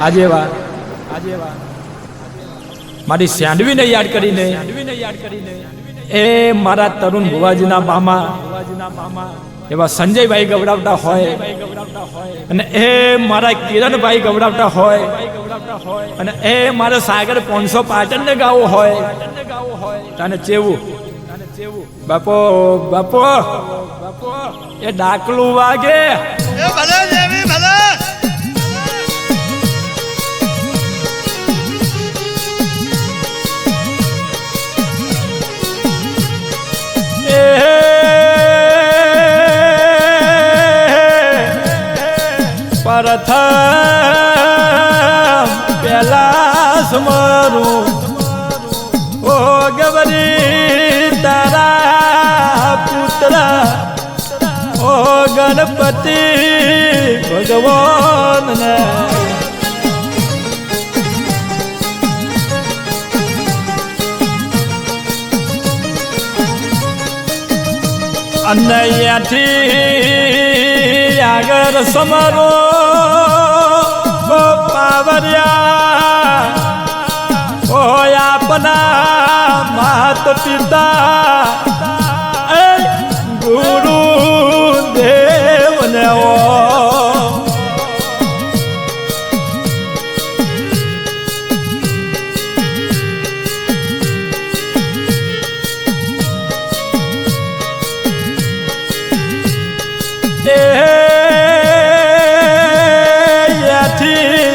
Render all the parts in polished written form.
આજે મારી સેન્ડવીને યાદ કરીને એ મારા તરુણ ભુવાજીના મામા એવા સંજયભાઈ ગવડાવતા હોય અને એ મારા કિરણભાઈ ગવડાવતા હોય અને એ મારા સાગર 505 ને ગાવું હોય તને ચેવું બાપો બાપો એ ડાકલું વાગે એ ભલે દેવી ભલે પ્રથમ પેલા સમરું ઓ ગવરી તારા પુત્ર ઓ ગણપતિ ભગવાન ને અનૈયાથી આગળ સમરો પાવર્યા ઓ આપના માત પિતા ગુરુ દેવને ઓ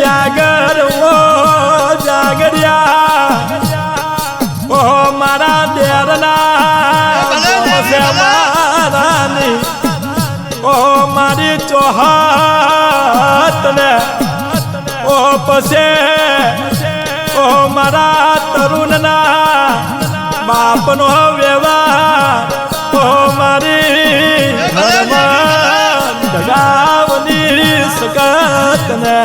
આગળ ઓ જાગર્યા ઓ મારા દેરના મારાની ઓ મારી ચોહાત ને ઓ પસે ઓ મારા તરુણના બાપનો વ્યવહાર ઓ મારી ગાવની સકત ને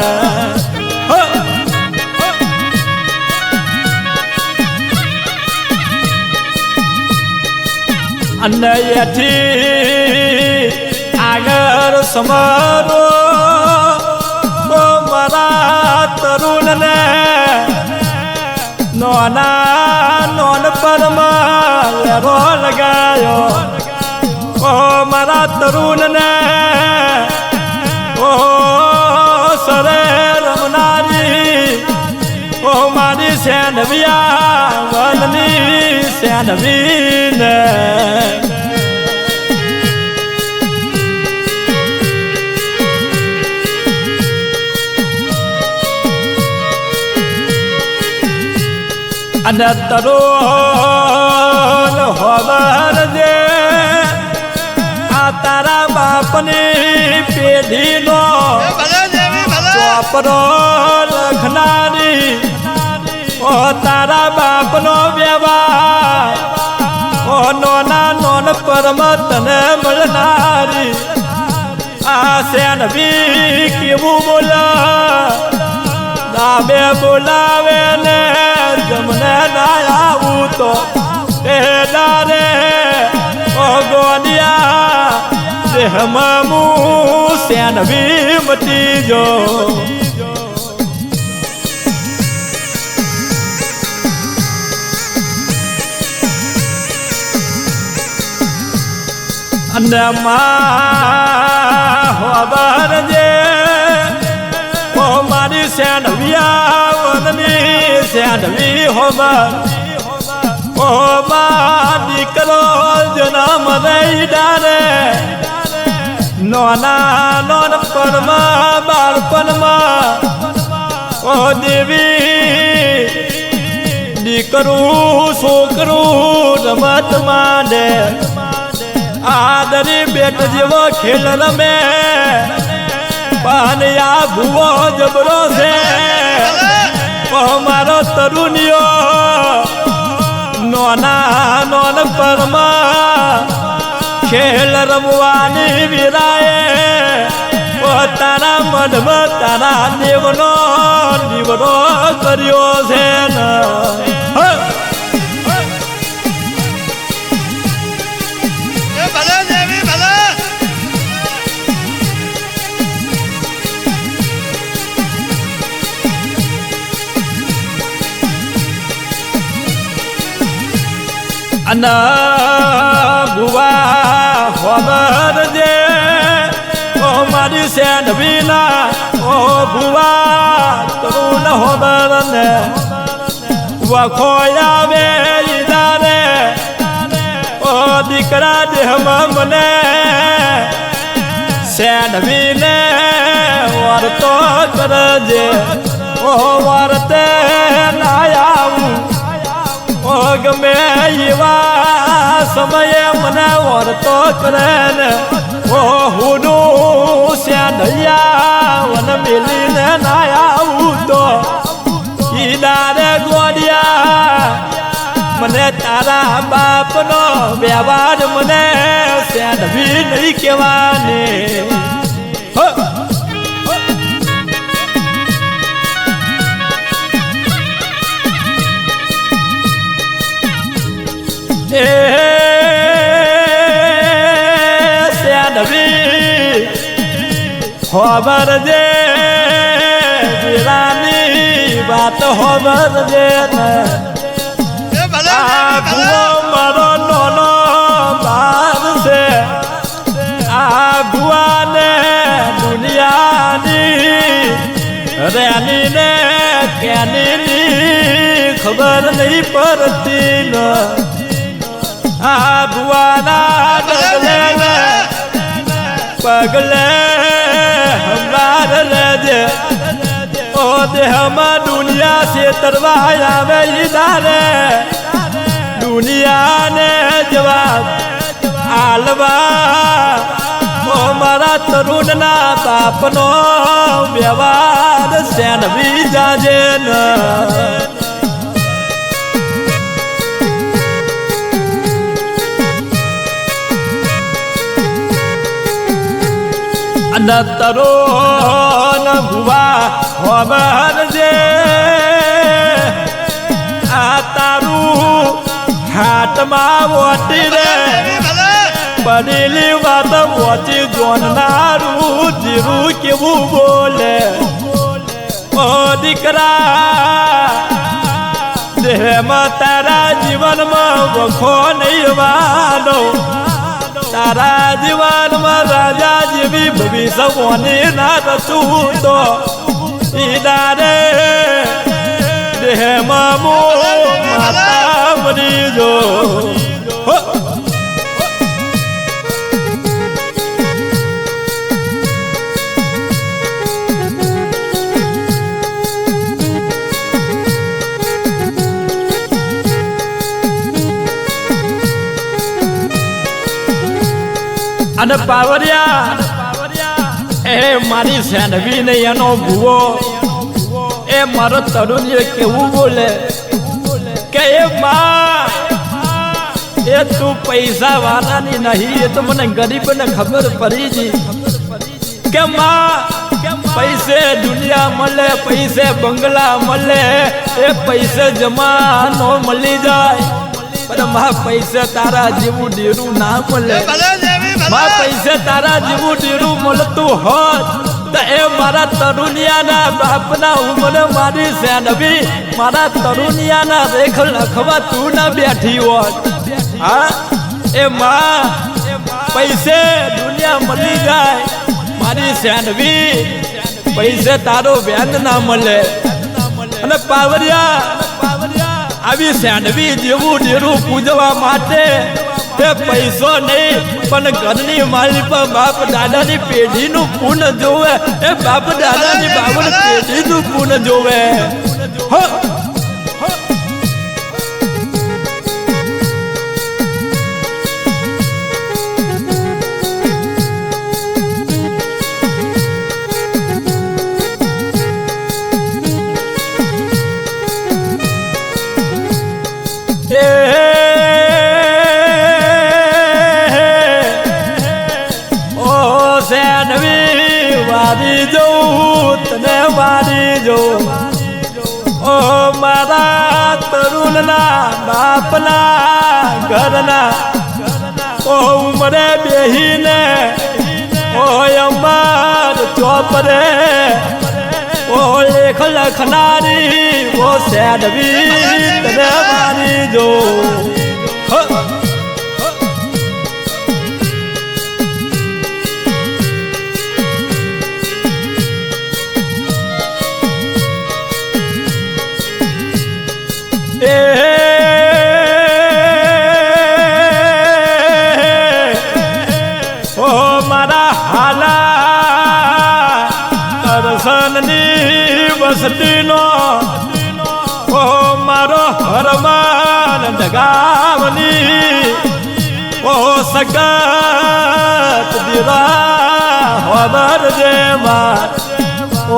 અને એથી આગળ સમરો મારા તરુણ ને નોના નોન પરમાં લેરો લગાયો ઓ મારા તરુણ ને ઓ સરે રમનારી ઓ મારી સેન્ડવિયા વનની સેન્ડવીને અને તરુણ હોબર જે આ તારા બાપની પેઢીનો ચોપરો લખનારી ઓ તારા બાપનો વ્યવહાર ઓ નોના નોન પરમ તને મળનારી આ સેન્ડવી કેવું બોલા દાબે બોલાવે ને જમને ના આવું તો એ ડારે ઓ ગોડિયા દેહમાં મું સેન્ડવી મટી જો અને માં હોબર જે ઓ મારી સેન્ડવિયા વનની સેન્ડવી હોબર ઓ માં દીકરો જન્મ દઈ ડારે નોના નોન પરમાં બાળપણમાં ઓ દેવી દીકરું છોકરું રમત માંડે આદરી બેટ જેવો ખેલ રમે પણ આ ભૂવો જબરો છે મારો તરુણિયો નોના નોન પરમાં ખેલ રમવાની વિરાએ તારા મનમાં તારા દેવનો દીવરો કર્યો છે ને ભલે દેવી ભલે અને ભુવા ખબર જે ઓ મારી સેન્ડવીના ઓ ભુવા તરુણ ખબર ને વખો આવે ઈદારે ઓ દીકરા દેહમાં મને સેન્ડવીને વર્તો કરજે ઓ વર્તે ના આવું ઓ ગમે એવા સમયે મને વર્તો કરે ને ઓ હુનું સેન્ડૈયા વન મિલીને ના આવું તો ઈદારે ગોડિયા મને તારા બાપનો વ્યવહાર મને સેન્ડવી નહીં કહેવાની એ સેન્ડવી ખબર જે જીરાની વાત ખબર જે ને એ ભલે આ ભુવો મારો નાનો બાર છે આ ભુવાને દુનિયાની રેની ને કેની ખબર નહીં પડતી ને આ ભુવાના ડગલે પગલે હમણાં લેજે ઓ દેહમાં દુનિયા છેતરવા આવે ઈદારે દુનિયાને જવાબ આલવા ઓ મારા તરુણના બાપનો વ્યવહાર સેન્ડવી જાજે ને અને તરુણ ભુવા ખબર જે આ તારું હાથમાં વટી રે બનેલી વાત વચી જોનારું જીરું કેવું બોલે ઓ દીકરા દેહમાં તારા જીવનમાં વખો નહીં વાનો તારા જીવનમાં રાજા જેવી ભવિષ્યવાણી ના રચું તો ઈદારે દેહમાં માતા મરી જો અને પાવરિયા એ મારી સેન્ડવી ને એનો ભૂવો એ મારો તરુણ કેવું બોલે કે એ માં એ તું પૈસા વાળાની નહીં એ તો મને ગરીબને ખબર પડી જી કે માં પૈસે દુનિયા મળે પૈસે બંગલા મળે એ પૈસે જમા નો મળી જાય પણ માં પૈસે તારા જેવું ડેરું ના મળે માં પૈસે તારા જેવું ડેરું મળતું હોત તો એ મારા તરુણિયાના બાપના ઉંમરે મારી સેન્ડવી મારા તરુણિયાના રેખ લખવા તું ના બેઠી હોત હા એ માં પૈસે દુનિયા મળી જાય મારી સેન્ડવી પૈસે તારો વેદ ના મળે અને પાવરિયા આવી સેન્ડવી જેવું ડેરું પૂજવા માટે એ પૈસો નહીં પણ ઘરની માલી પર બાપ દાદાની પેઢીનું પૂન જોવે એ બાપ દાદાની બાવન પેઢીનું પૂન જોવે વારી જવું તને વારી જવું ઓ મારા તરુણના બાપના ઘરના ઓ ઉમરે બેહીને ઓ અમાર ચોપરે ઓ લેખ લખનારી ઓ સેન્ડવી તને વારી જવું મારા હાલા કરસનની વસતીનો ઓ મારો હરમાન ડગાવની ઓ સગત દીરા ખબર જેવા ઓ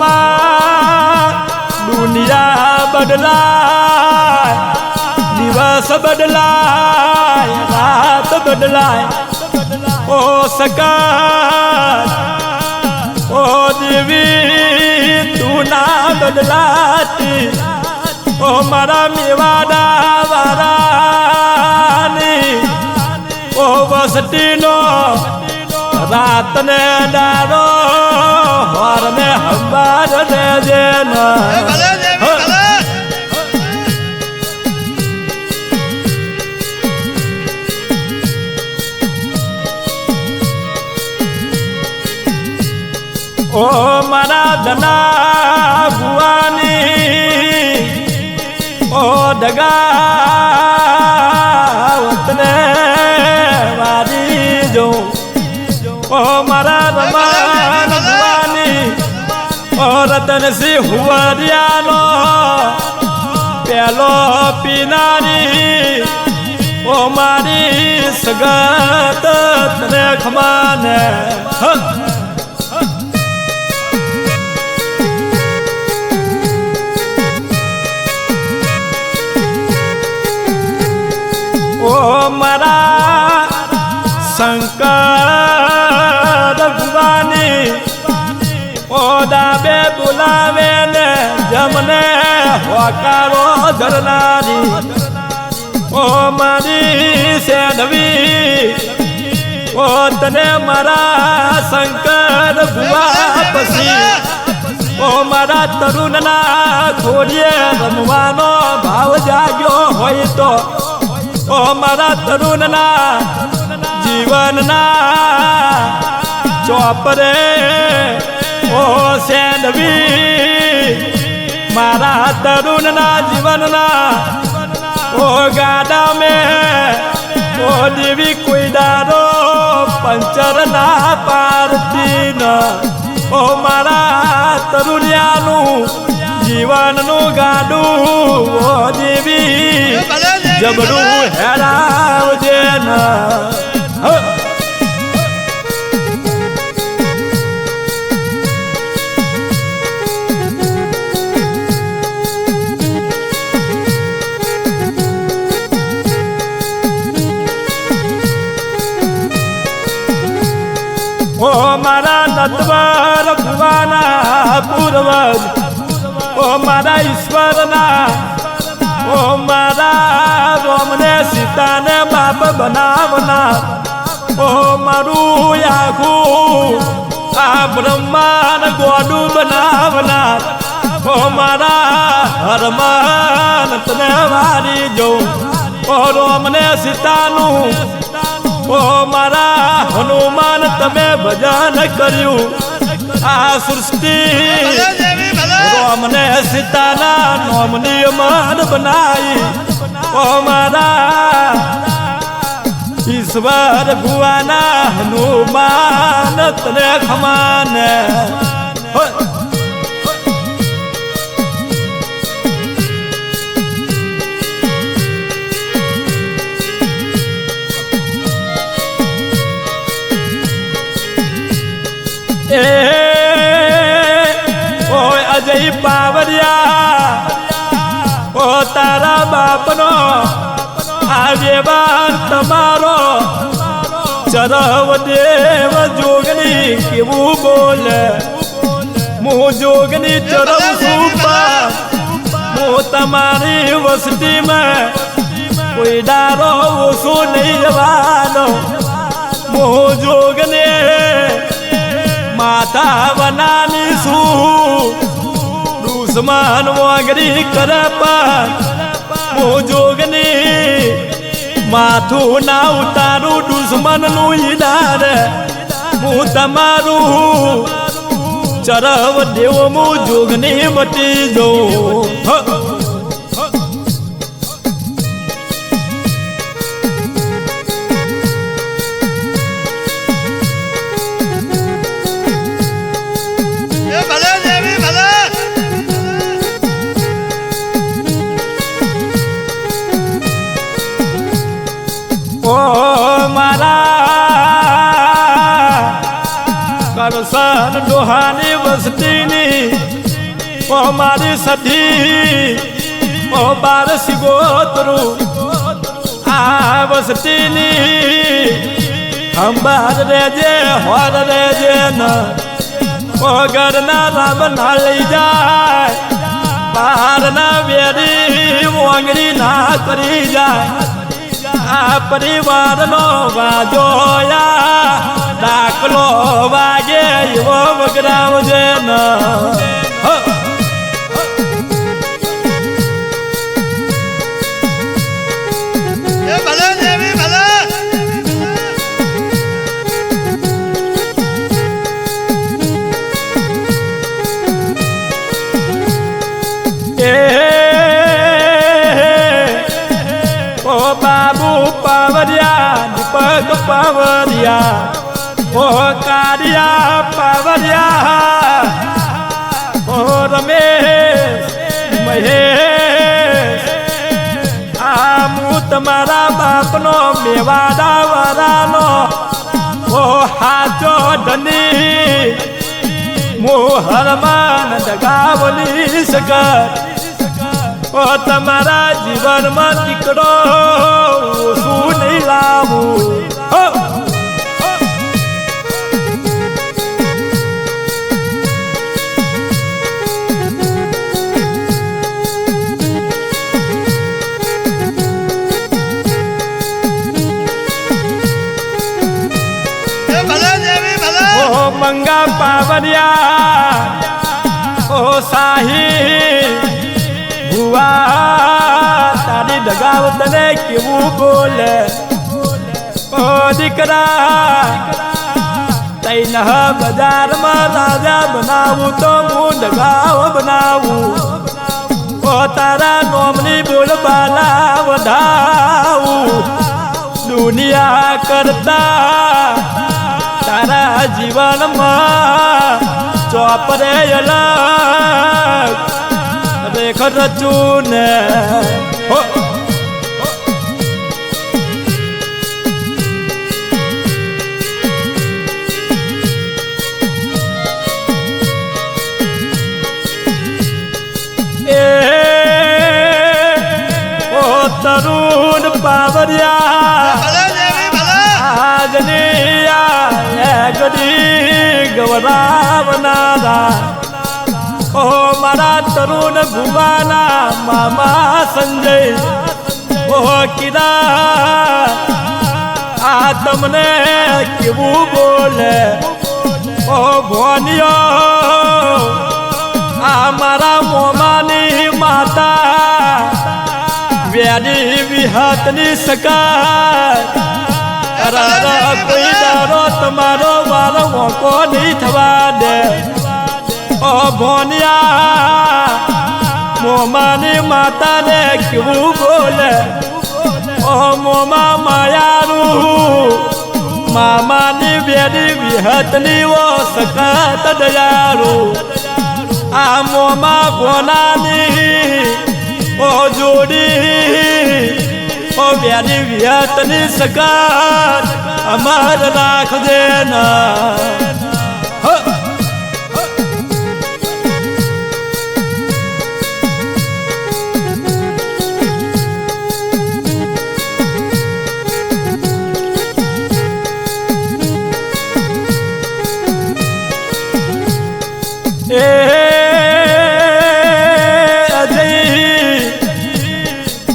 માં દુનિયા બદલાય દિવસ બદલાય રાત બદલાય ઓ સગત ઓ દેવી તું ના બદલાતી ઓ મારા મેવાડા વારાની ઓ વસતીનો રાત ને દાડો હોર ને હંબાર દેજે ભલે દેવી ભલે ઓ મારા ધના ભુવાની ઓ ડગાવતને વારી જો ઓ મારા રમાન ભુવાની ઓ રતનસિંહ હુવરિયાનો પેલો પીનારી ઓ મારી સગત તને ખમાને ઓ મારા શંકર ભગવાની ઓ દાબે બોલાવે ને જમને હોકારો ધરનારી ઓ મારી સેનવી ઓ તને મારા શંકર ભુવા પછી ઓ મારા તરુણના ખોડીએ રમવાનો ભાવ જાગ્યો હોય તો ઓ મારા તરુણના જીવનના ચોપરે ઓ સેનવી મારા તરુણના જીવનના ઓ ગાડા મેં ઓ દેવી કોઈ દારો પંચર ના પાડતી ન ઓ મારા તરુણિયાનું જીવનનું ગાડું ઓ દેવી જબરું હેરાવજે ન ઓ મારા નટવર ભુવાના પૂર્વજ ઓ મારા ઈશ્વરના ઓ મારા રોમને સીતાને બાપ બનાવનાર ઓ મારું આખું આ બ્રહ્માંડ ગોડું બનાવનાર ઓ મારા હરમાન તને વારી જવું ઓ રોમને સીતાનું ઓ મારા હનુમાન તમે ભજન કર્યું આ સૃષ્ટિ રોમને સીતાના નોમની મન બનાવી ઓ મારા ઈશ્વર ભુવાના હનુમાન તને ખમાને ઓય અજય પાવરિયા ઓ તારા બાપનો આગેવાન તમારો ચરવ દેવ જોગની કેવું બોલે હું જોગની ચરવ સુપા હું તમારી વસતીમાં કોઈ દારો ઓછો નહીં જવાનો હું જોગને માતા બનાની શું દુશ્મન વાગરી કરે પણ હું જોગની માથું ના ઉતારું દુશ્મનનું ઈનાર હું તમારું ચરવ દેવ હું જોગની મટી જઉં ભલે દેવી ભલે ઓ મારા કરસન ડોહાની વસ્તીની ઓ મારી સધી ઓ બાર સિગોતરું આ વસ્તીની અંબાર રેજે હોર રેજે ન ઘરના રામ ના લઈ જાય બહાર ના વેરી વાંગડી ના કરી જાય આ પરિવારનો વાજોયા દાખલો વાગે એવો વગરાવજે ન ભલે દેવી ભલે ઓ બાબુ પાવરિયા દીપક પાવરિયા ઓ કારિયા પાવરિયા ઓ રમેશ મહેશ આ હું તમારા બાપનો મેવાડા વાળાનો ઓ હાચો ધની હું હરમાન દગાવલી સગર ઓ તમારા જીવનમાં દીકરો શું નહીં લાવું ભલે દેવી ભલે ઓ મંગા પાવરિયા ઓ સાહી ભુવા તારી દગાવત ને કેવું બોલે ઓ દીકરા તૈન બજારમાં રાજા બનાવું તો હું દગાવ બનાવું ઓ તારા નોમની બોલબાલા વધાવું દુનિયા કરતા તારા જીવનમાં ચોપરે અલગ રેખ રચું ને હો એ ઓ તરુણ પાવરિયા ભલે દેવી ભલે આજની ગડી ગવરાવનારા ઓ મારા તરુણ ભુવાના મામા સંજય ઓ કિરા આ તમને કેવું બોલે ઓ ભોનિયો આ મારા મોમાની માતા વેડી વિહતની સકાર કોઈ દારો તમારો વારો મોકો નહીં થવા દે ઓ ભોનિયા મોમાની માતાને કેવું બોલે ઓ મોમા માયારું મામાની બેડી વિહતની ઓ સખત દયારું આ મોમા ભોનાની ઓ જોડી ઓ બેડી વિહતની સખત અમાર રાખજે ના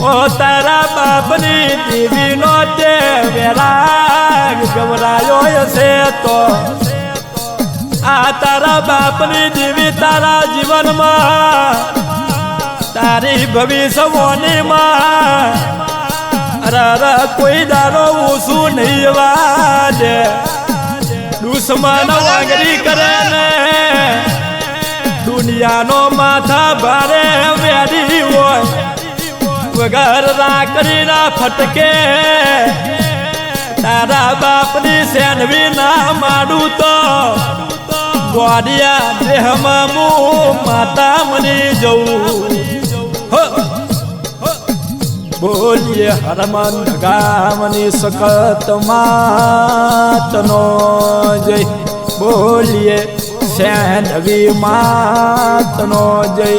ઓ તારા બાપની દેવીનો તે વેરાગ ગવરાયો હશે તો આ તારા બાપની દેવી તારા જીવનમાં તારી ભવિષ્યવાણીમાં અરે કોઈ દારો ઓછું નહીં વાજે દુશ્મન વાગરી કરે ને દુનિયાનો માથા ભારે વેડી હોય વગર રાકડી ના ફટકે તારા બાપની સેનવી ના માડું તો ગોડિયા દેહમાં હું માતા મની જવું બોલીએ હરમન ગામની સખત માતનો જય બોલીએ સેનવી માતનો જય